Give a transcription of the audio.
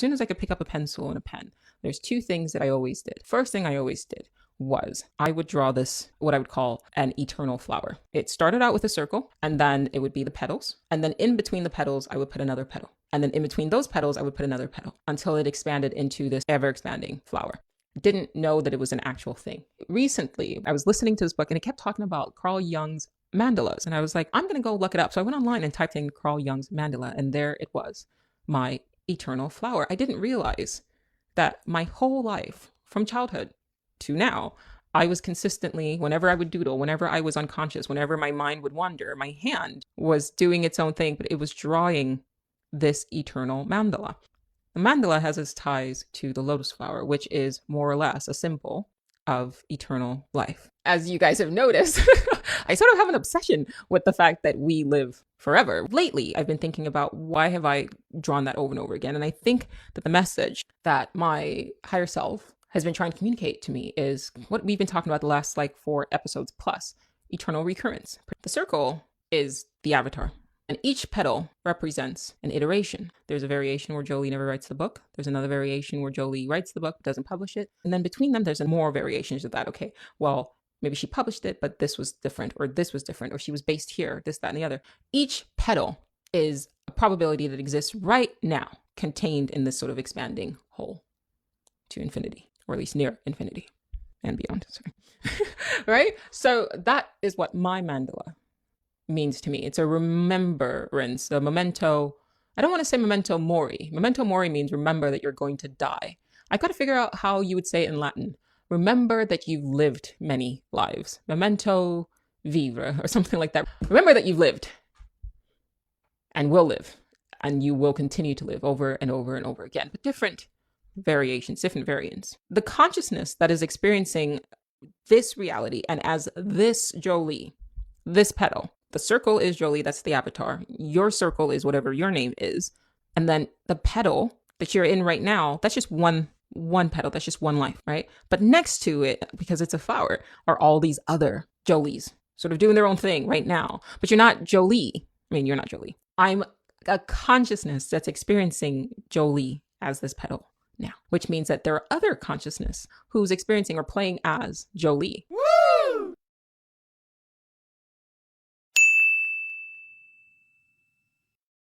soon as I could pick up a pencil and a pen, there's two things that I always did. First thing I always did was I would draw this, what I would call an eternal flower. It started out with a circle, and then it would be the petals. And then in between the petals, I would put another petal. And then in between those petals, I would put another petal until it expanded into this ever expanding flower. Didn't know that it was an actual thing. Recently, I was listening to this book and it kept talking about Carl Jung's Mandalas. And I was like, I'm going to go look it up. So I went online and typed in Carl Jung's Mandala, and there it was, my eternal flower. I didn't realize that my whole life, from childhood to now, I was consistently, whenever I would doodle, whenever I was unconscious, whenever my mind would wander, my hand was doing its own thing, but it was drawing this eternal mandala. The mandala has its ties to the lotus flower, which is more or less a symbol of eternal life. As you guys have noticed, I sort of have an obsession with the fact that we live forever. Lately, I've been thinking about why have I drawn that over and over again? And I think that the message that my higher self has been trying to communicate to me is what we've been talking about the last 4 episodes plus, eternal recurrence. The circle is the avatar, and each petal represents an iteration. There's a variation where Jolie never writes the book. There's another variation where Jolie writes the book, but doesn't publish it. And then between them, there's more variations of that. Okay, well, maybe she published it, but this was different, or this was different, or she was based here, this, that, and the other. Each petal is a probability that exists right now, contained in this sort of expanding whole to infinity, or at least near infinity and beyond. Sorry. Right? So that is what my mandala means to me. It's a remembrance, a memento. I don't want to say memento mori. Memento mori means remember that you're going to die. I've got to figure out how you would say it in Latin. Remember that you've lived many lives. Memento vivere, or something like that. Remember that you've lived and will live, and you will continue to live over and over and over again, but different variations, different variants. The consciousness that is experiencing this reality, and as this Jolie, this petal, the circle is Jolie, that's the avatar. Your circle is whatever your name is. And then the petal that you're in right now, that's just one petal, that's just one life, right? But next to it, because it's a flower, are all these other Jolies sort of doing their own thing right now. But you're not Jolie. I mean, you're not Jolie. I'm a consciousness that's experiencing Jolie as this petal now, which means that there are other consciousness who's experiencing or playing as Jolie. Woo!